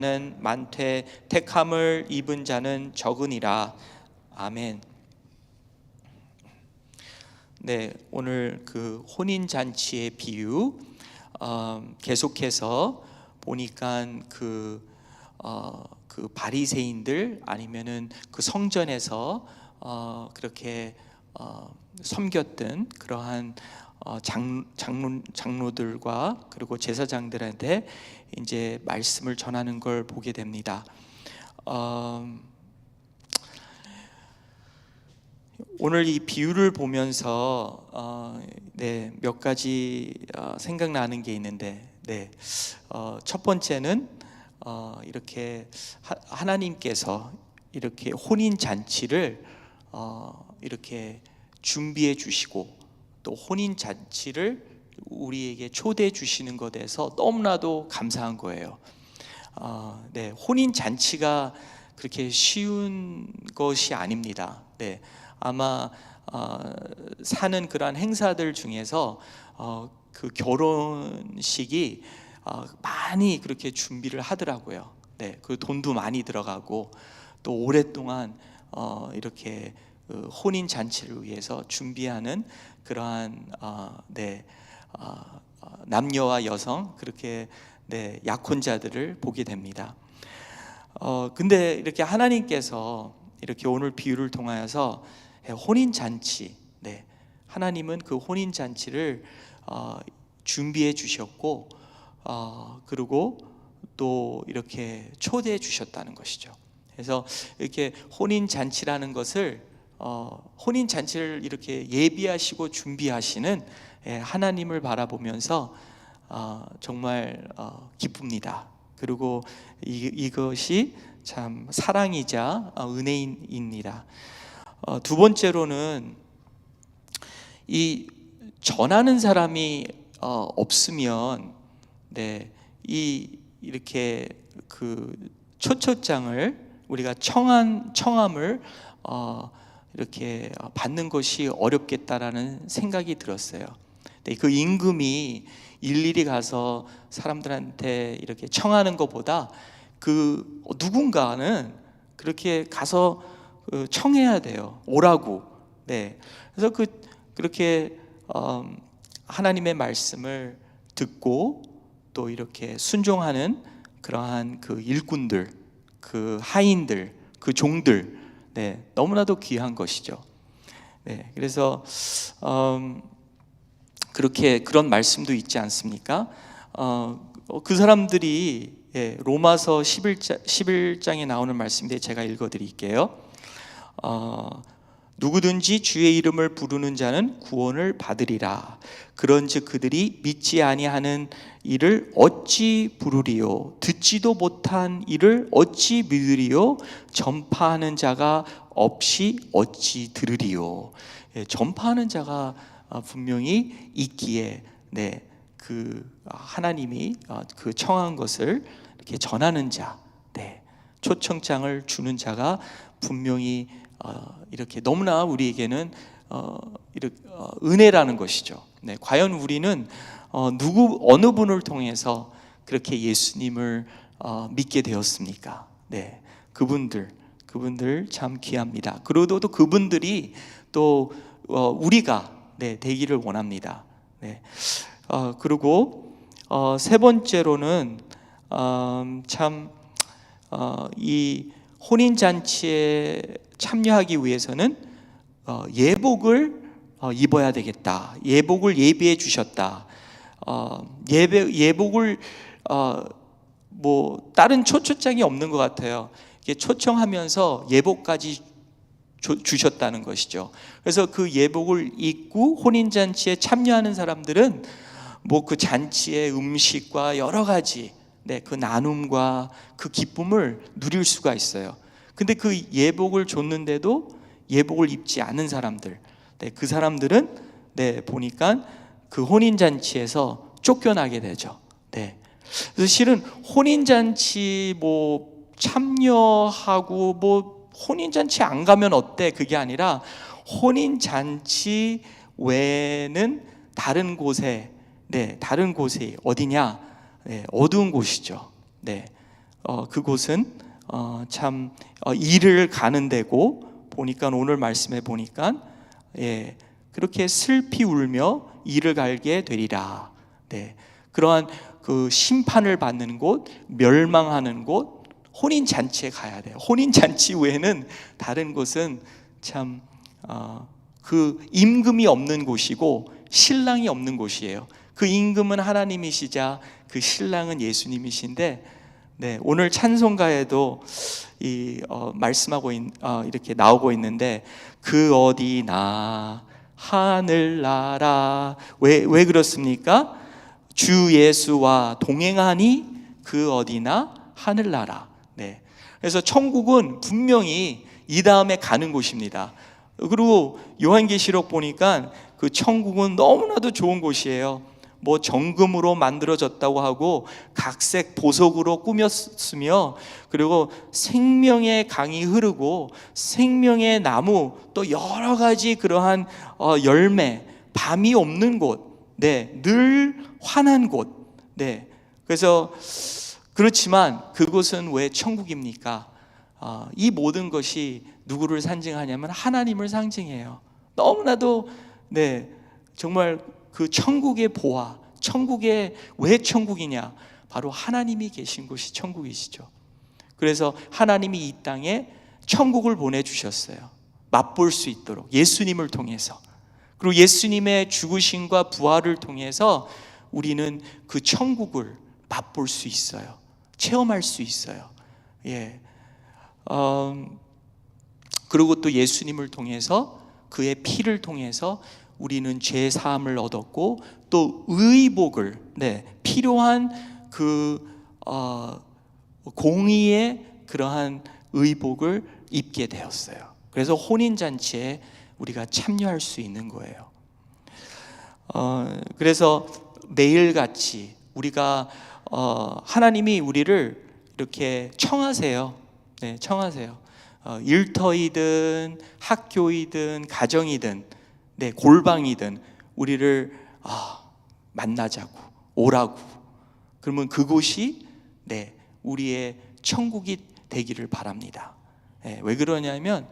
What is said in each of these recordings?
는 많되 택함을 입은 자는 적으니라. 아멘. 네, 오늘 그 혼인 잔치의 비유 계속해서 보니까 그 바리새인들 아니면은 그 성전에서 그렇게 섬겼던 그러한 장로들과 그리고 제사장들한테 이제 말씀을 전하는 걸 보게 됩니다. 오늘 이 비유를 보면서 몇 가지 생각나는 게 있는데, 첫 번째는 이렇게 하나님께서 이렇게 혼인 잔치를 이렇게 준비해 주시고 또 혼인 잔치를 우리에게 초대해 주시는 것에서 너무나도 감사한 거예요. 혼인 잔치가 그렇게 쉬운 것이 아닙니다. 아마 사는 그러한 행사들 중에서 그 결혼식이 많이 그렇게 준비를 하더라고요. 그 돈도 많이 들어가고 또 오랫동안 이렇게 혼인 잔치를 위해서 준비하는 그러한 남녀와 여성 그렇게 약혼자들을 보게 됩니다. 근데 이렇게 하나님께서 이렇게 오늘 비유를 통하여서 혼인 잔치, 하나님은 그 혼인 잔치를 준비해 주셨고 그리고 또 이렇게 초대해 주셨다는 것이죠. 그래서 이렇게 혼인 잔치라는 것을 혼인 잔치를 이렇게 예비하시고 준비하시는 하나님을 바라보면서 정말 기쁩니다. 그리고 이것이 참 사랑이자 은혜입니다. 두 번째로는 이 전하는 사람이 없으면 이렇게 그 초청장을 우리가 청함을 이렇게 받는 것이 어렵겠다라는 생각이 들었어요. 그 임금이 일일이 가서 사람들한테 이렇게 청하는 것보다 그 누군가는 그렇게 가서 청해야 돼요. 오라고. 그래서 그렇게 하나님의 말씀을 듣고 또 이렇게 순종하는 그러한 그 일꾼들, 그 하인들, 그 종들, 너무나도 귀한 것이죠. 그래서 그렇게 그런 말씀도 있지 않습니까? 그 사람들이 로마서 11장에 나오는 말씀인데 제가 읽어드릴게요. 누구든지 주의 이름을 부르는 자는 구원을 받으리라. 그런즉 그들이 믿지 아니하는 이를 어찌 부르리요? 듣지도 못한 이를 어찌 믿으리요? 전파하는 자가 없이 어찌 들으리요? 전파하는 자가 분명히 있기에 그 하나님이 그 청한 것을 이렇게 전하는 자, 초청장을 주는 자가 분명히 이렇게 너무나 우리에게는 은혜라는 것이죠. 과연 우리는 어느 분을 통해서 그렇게 예수님을 믿게 되었습니까? 그분들 참 귀합니다. 그리고 또 그분들이 또 우리가 되기를 원합니다. 그리고 세 번째로는 이 혼인 잔치에 참여하기 위해서는 예복을 입어야 되겠다. 예복을 예비해 주셨다. 예복을 뭐 다른 초청장이 없는 것 같아요. 초청하면서 예복까지 주셨다는 것이죠. 그래서 그 예복을 입고 혼인 잔치에 참여하는 사람들은 뭐 그 잔치의 음식과 여러 가지 그 나눔과 그 기쁨을 누릴 수가 있어요. 근데 그 예복을 줬는데도 예복을 입지 않은 사람들, 그 사람들은 보니까 그 혼인 잔치에서 쫓겨나게 되죠. 그래서 실은 혼인 잔치 뭐 참여하고 뭐 혼인 잔치 안 가면 어때? 그게 아니라 혼인 잔치 외에는 다른 곳에 어디냐? 어두운 곳이죠. 그곳은 참 일을 가는 데고, 보니까 오늘 말씀에 보니까 그렇게 슬피 울며 일을 갈게 되리라. 네, 그러한 그 심판을 받는 곳, 멸망하는 곳, 혼인 잔치에 가야 돼요. 혼인 잔치 외에는 다른 곳은 참 그 임금이 없는 곳이고 신랑이 없는 곳이에요. 그 임금은 하나님이시자 그 신랑은 예수님이신데, 네, 오늘 찬송가에도 말씀하고 이렇게 나오고 있는데, 그 어디나 하늘나라. 왜 그렇습니까? 주 예수와 동행하니 그 어디나 하늘나라. 네, 그래서 천국은 분명히 이 다음에 가는 곳입니다. 그리고 요한계시록 보니까 그 천국은 너무나도 좋은 곳이에요. 뭐 정금으로 만들어졌다고 하고 각색 보석으로 꾸몄으며, 그리고 생명의 강이 흐르고 생명의 나무, 또 여러 가지 그러한 열매, 밤이 없는 곳, 네, 늘 환한 곳. 네, 그래서 그렇지만 그곳은 왜 천국입니까? 이 모든 것이 누구를 상징하냐면 하나님을 상징해요. 너무나도 정말 그 천국의 보화, 천국의 왜 천국이냐? 바로 하나님이 계신 곳이 천국이시죠. 그래서 하나님이 이 땅에 천국을 보내주셨어요. 맛볼 수 있도록 예수님을 통해서. 그리고 예수님의 죽으심과 부활을 통해서 우리는 그 천국을 맛볼 수 있어요. 체험할 수 있어요. 그리고 또 예수님을 통해서, 그의 피를 통해서 우리는 죄 사함을 얻었고, 또 의복을, 필요한 그 공의의 그러한 의복을 입게 되었어요. 그래서 혼인잔치에 우리가 참여할 수 있는 거예요. 그래서 매일같이 우리가 하나님이 우리를 이렇게 청하세요. 네, 청하세요. 일터이든 학교이든 가정이든 골방이든 우리를 만나자고, 오라고. 그러면 그곳이 우리의 천국이 되기를 바랍니다. 왜 그러냐면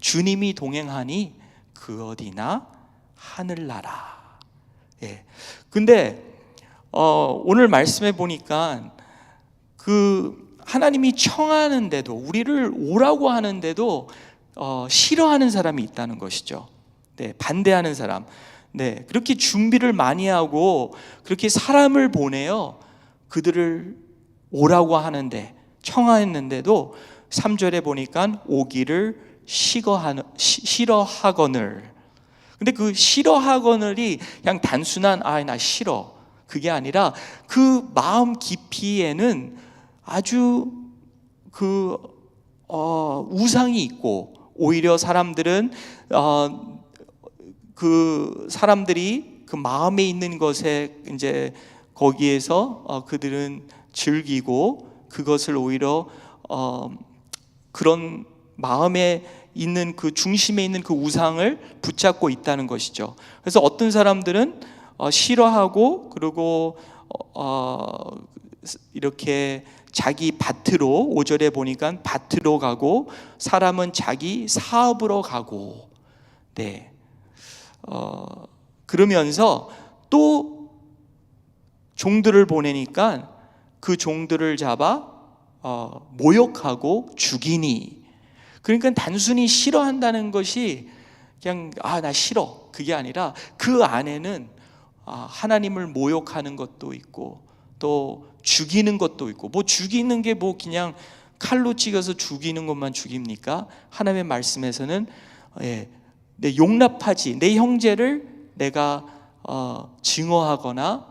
주님이 동행하니 그 어디나 하늘나라. 근데 오늘 말씀해 보니까 그 하나님이 청하는데도, 우리를 오라고 하는데도 싫어하는 사람이 있다는 것이죠. 반대하는 사람. 그렇게 준비를 많이 하고 그렇게 사람을 보내요. 그들을 오라고 하는데, 청하였는데도 3절에 보니까 오기를 싫어하거늘. 근데 그 싫어하거늘이 그냥 단순한 나 싫어, 그게 아니라 그 마음 깊이에는 아주 그 우상이 있고, 오히려 사람들은 그 사람들이 그 마음에 있는 것에 이제 거기에서 그들은 즐기고, 그것을 오히려 그런 마음에 있는 그 중심에 있는 그 우상을 붙잡고 있다는 것이죠. 그래서 어떤 사람들은 싫어하고, 그리고 이렇게 자기 밭으로, 5절에 보니까 밭으로 가고, 사람은 자기 사업으로 가고, 그러면서 또 종들을 보내니까 그 종들을 잡아 모욕하고 죽이니. 그러니까 단순히 싫어한다는 것이 그냥 나 싫어, 그게 아니라 그 안에는 하나님을 모욕하는 것도 있고, 또 죽이는 것도 있고. 뭐 죽이는 게 뭐 그냥 칼로 찍어서 죽이는 것만 죽입니까? 하나님의 말씀에서는 내 용납하지, 내 형제를 내가 증오하거나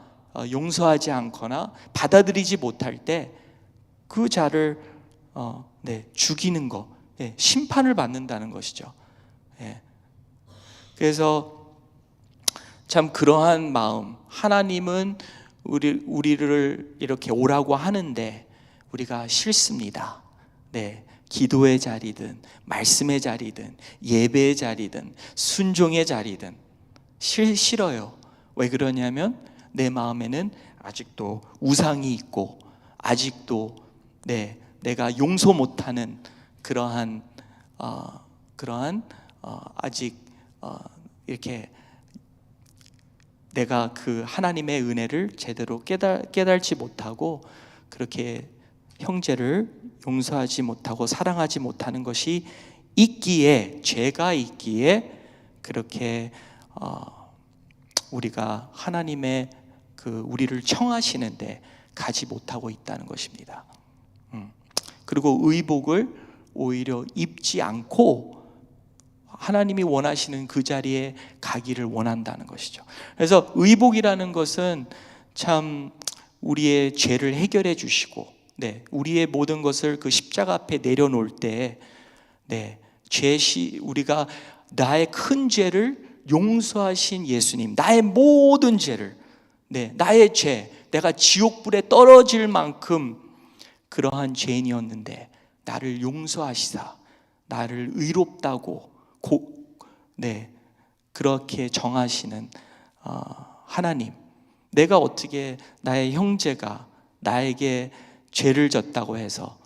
용서하지 않거나 받아들이지 못할 때 그 자를 죽이는 것, 심판을 받는다는 것이죠. 그래서 참 그러한 마음, 하나님은 우리를 이렇게 오라고 하는데 우리가 싫습니다. 기도의 자리든 말씀의 자리든 예배의 자리든 순종의 자리든 싫어요. 왜 그러냐면 내 마음에는 아직도 우상이 있고, 아직도 내가 용서 못하는 그러한 아직 이렇게 내가 그 하나님의 은혜를 제대로 깨달지 못하고 그렇게 형제를 용서하지 못하고 사랑하지 못하는 것이 있기에, 죄가 있기에 그렇게 우리가 하나님의 우리를 청하시는데 가지 못하고 있다는 것입니다. 그리고 의복을 오히려 입지 않고 하나님이 원하시는 그 자리에 가기를 원한다는 것이죠. 그래서 의복이라는 것은 참 우리의 죄를 해결해 주시고, 우리의 모든 것을 그 십자가 앞에 내려놓을 때, 우리가 나의 큰 죄를 용서하신 예수님, 나의 모든 죄를, 나의 죄, 내가 지옥불에 떨어질 만큼 그러한 죄인이었는데 나를 용서하시사 나를 의롭다고 그렇게 정하시는 하나님, 내가 어떻게 나의 형제가 나에게 죄를 졌다고 해서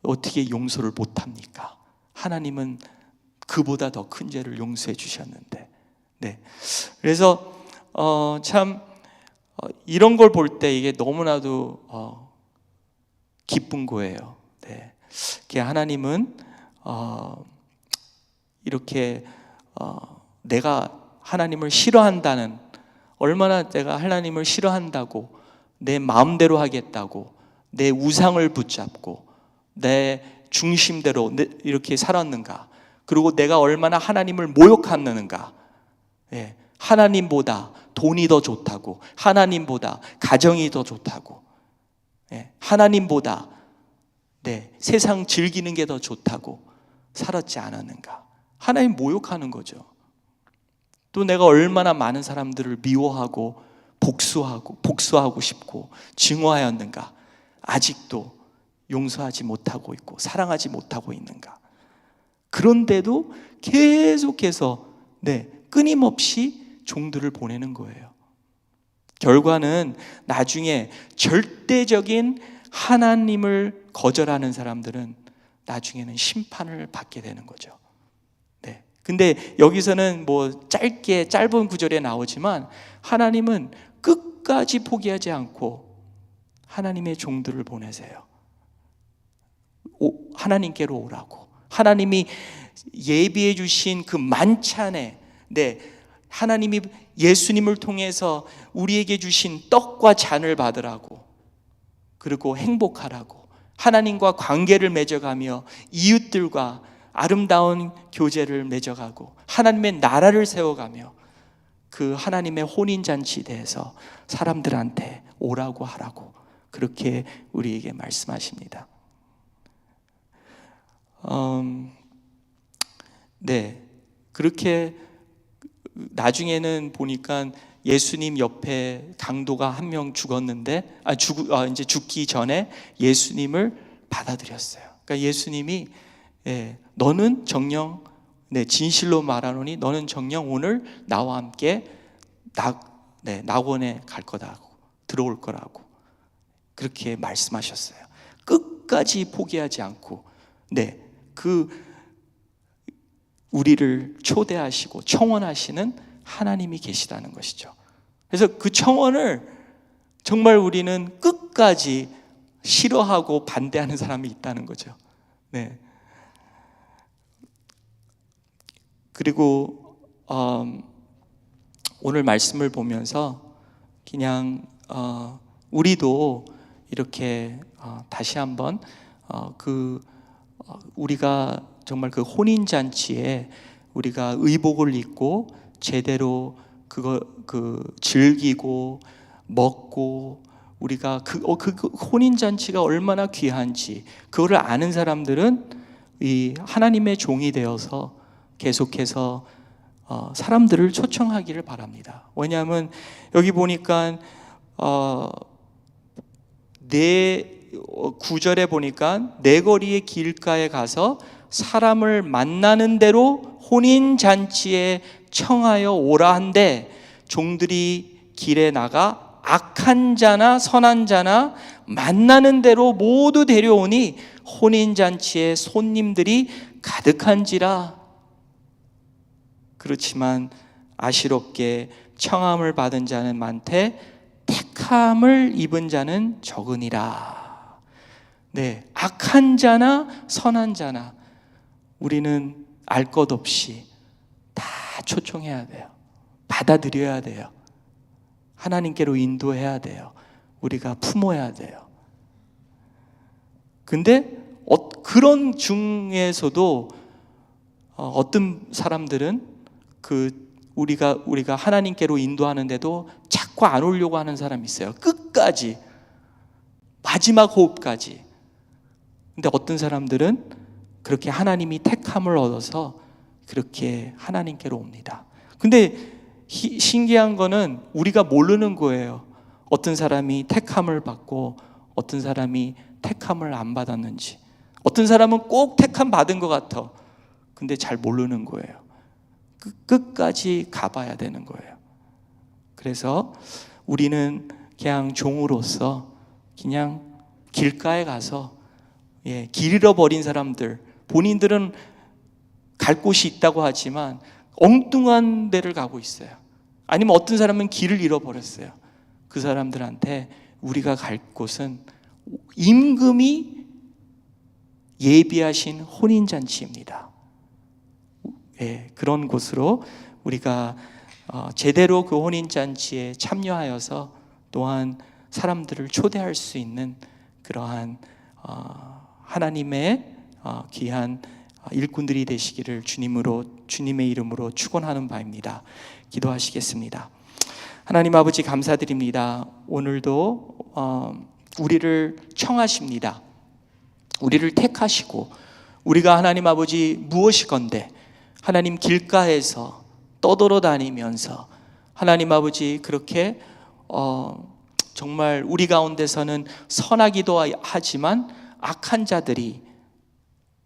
어떻게 용서를 못합니까? 하나님은 그보다 더 큰 죄를 용서해 주셨는데. 그래서 참 이런 걸 볼 때 이게 너무나도 기쁜 거예요. 하나님은 이렇게 내가 하나님을 싫어한다는, 얼마나 내가 하나님을 싫어한다고 내 마음대로 하겠다고 내 우상을 붙잡고 내 중심대로 이렇게 살았는가, 그리고 내가 얼마나 하나님을 모욕하는가. 하나님보다 돈이 더 좋다고, 하나님보다 가정이 더 좋다고, 하나님보다 세상 즐기는 게 더 좋다고 살았지 않았는가. 하나님 모욕하는 거죠. 또 내가 얼마나 많은 사람들을 미워하고 복수하고 싶고 증오하였는가. 아직도 용서하지 못하고 있고 사랑하지 못하고 있는가. 그런데도 계속해서 끊임없이 종들을 보내는 거예요. 결과는 나중에 절대적인 하나님을 거절하는 사람들은 나중에는 심판을 받게 되는 거죠. 근데 여기서는 뭐 짧은 구절에 나오지만 하나님은 끝까지 포기하지 않고 하나님의 종들을 보내세요. 하나님께로 오라고. 하나님이 예비해 주신 그 만찬에 하나님이 예수님을 통해서 우리에게 주신 떡과 잔을 받으라고, 그리고 행복하라고, 하나님과 관계를 맺어가며 이웃들과 아름다운 교제를 맺어가고 하나님의 나라를 세워가며 그 하나님의 혼인잔치에 대해서 사람들한테 오라고 하라고 그렇게 우리에게 말씀하십니다. 그렇게 나중에는 보니까 예수님 옆에 강도가 한 명 죽었는데 이제 죽기 전에 예수님을 받아들였어요. 그러니까 예수님이 너는 정녕 진실로 말하노니 너는 정녕 오늘 나와 함께 낙원에 갈 거다고, 들어올 거라고 그렇게 말씀하셨어요. 끝까지 포기하지 않고 우리를 초대하시고 청원하시는 하나님이 계시다는 것이죠. 그래서 그 청원을 정말 우리는 끝까지 싫어하고 반대하는 사람이 있다는 거죠. 그리고 오늘 말씀을 보면서 그냥 우리도 이렇게 다시 한번 우리가 정말 그 혼인잔치에 우리가 의복을 입고 제대로 즐기고 먹고 우리가 그 혼인잔치가 얼마나 귀한지 그거를 아는 사람들은 이 하나님의 종이 되어서 계속해서 사람들을 초청하기를 바랍니다. 왜냐하면 여기 보니까 9절에 보니까 내 거리의 길가에 가서 사람을 만나는 대로 혼인잔치에 청하여 오라 한데 종들이 길에 나가 악한 자나 선한 자나 만나는 대로 모두 데려오니 혼인잔치에 손님들이 가득한지라. 그렇지만 아시롭게 청함을 받은 자는 많되 택함을 입은 자는 적으니라. 네, 악한 자나 선한 자나 우리는 알 것 없이 다 초청해야 돼요. 받아들여야 돼요. 하나님께로 인도해야 돼요. 우리가 품어야 돼요. 근데 그런 중에서도 어떤 사람들은 우리가 하나님께로 인도하는데도 자꾸 안 오려고 하는 사람이 있어요. 끝까지, 마지막 호흡까지. 근데 어떤 사람들은 그렇게 하나님이 택함을 얻어서 그렇게 하나님께로 옵니다. 근데 신기한 거는 우리가 모르는 거예요. 어떤 사람이 택함을 받고 어떤 사람이 택함을 안 받았는지. 어떤 사람은 꼭 택함 받은 것 같아. 근데 잘 모르는 거예요. 끝까지 가봐야 되는 거예요. 그래서 우리는 그냥 종으로서 그냥 길가에 가서 길 잃어버린 사람들, 본인들은 갈 곳이 있다고 하지만 엉뚱한 데를 가고 있어요. 아니면 어떤 사람은 길을 잃어버렸어요. 그 사람들한테 우리가 갈 곳은 임금이 예비하신 혼인잔치입니다. 그런 곳으로 우리가 제대로 그 혼인잔치에 참여하여서 또한 사람들을 초대할 수 있는 그러한 하나님의 귀한 일꾼들이 되시기를 주님의 이름으로 축원하는 바입니다. 기도하시겠습니다. 하나님 아버지 감사드립니다. 오늘도 우리를 청하십니다. 우리를 택하시고 우리가 하나님 아버지 무엇이건대 하나님 길가에서 떠돌아다니면서 하나님 아버지 그렇게 정말 우리 가운데서는 선하기도 하지만 악한 자들이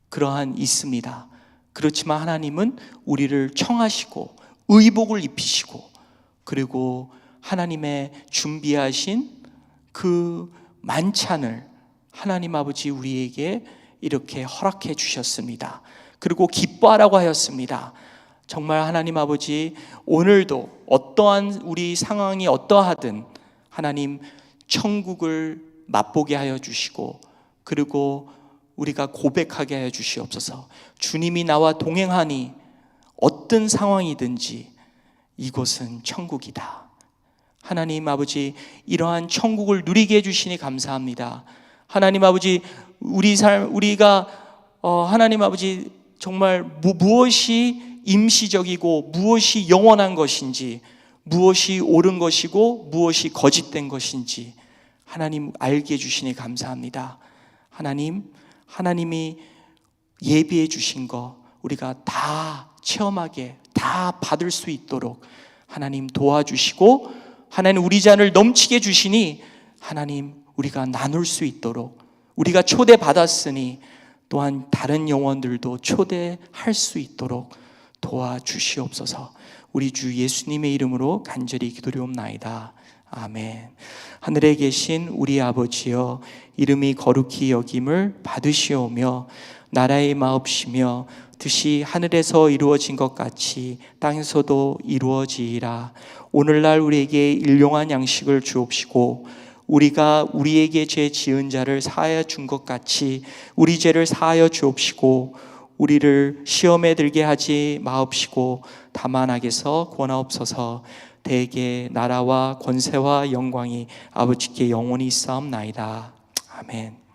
그러한 있습니다. 그렇지만 하나님은 우리를 청하시고 의복을 입히시고 그리고 하나님의 준비하신 그 만찬을 하나님 아버지 우리에게 이렇게 허락해 주셨습니다. 그리고 기뻐하라고 하였습니다. 정말 하나님 아버지 오늘도 어떠한 우리 상황이 어떠하든 하나님 천국을 맛보게 하여 주시고 그리고 우리가 고백하게 하여 주시옵소서. 주님이 나와 동행하니 어떤 상황이든지 이곳은 천국이다. 하나님 아버지 이러한 천국을 누리게 해주시니 감사합니다. 하나님 아버지 우리가 하나님 아버지 정말 무엇이 임시적이고 무엇이 영원한 것인지 무엇이 옳은 것이고 무엇이 거짓된 것인지 하나님 알게 해주시니 감사합니다. 하나님이 예비해 주신 거 우리가 다 체험하게 다 받을 수 있도록 하나님 도와주시고 하나님 우리 잔을 넘치게 주시니 하나님 우리가 나눌 수 있도록 우리가 초대받았으니 또한 다른 영혼들도 초대할 수 있도록 도와주시옵소서. 우리 주 예수님의 이름으로 간절히 기도드리옵나이다. 아멘. 하늘에 계신 우리 아버지여 이름이 거룩히 여김을 받으시오며 나라의 마옵시며 뜻이 하늘에서 이루어진 것 같이 땅에서도 이루어지이라. 오늘날 우리에게 일용할 양식을 주옵시고 우리가 우리에게 죄 지은 자를 사하여 준 것 같이 우리 죄를 사하여 주옵시고 우리를 시험에 들게 하지 마옵시고 다만 악에서 구원하옵소서. 대개 나라와 권세와 영광이 아버지께 영원히 있사옵나이다. 아멘.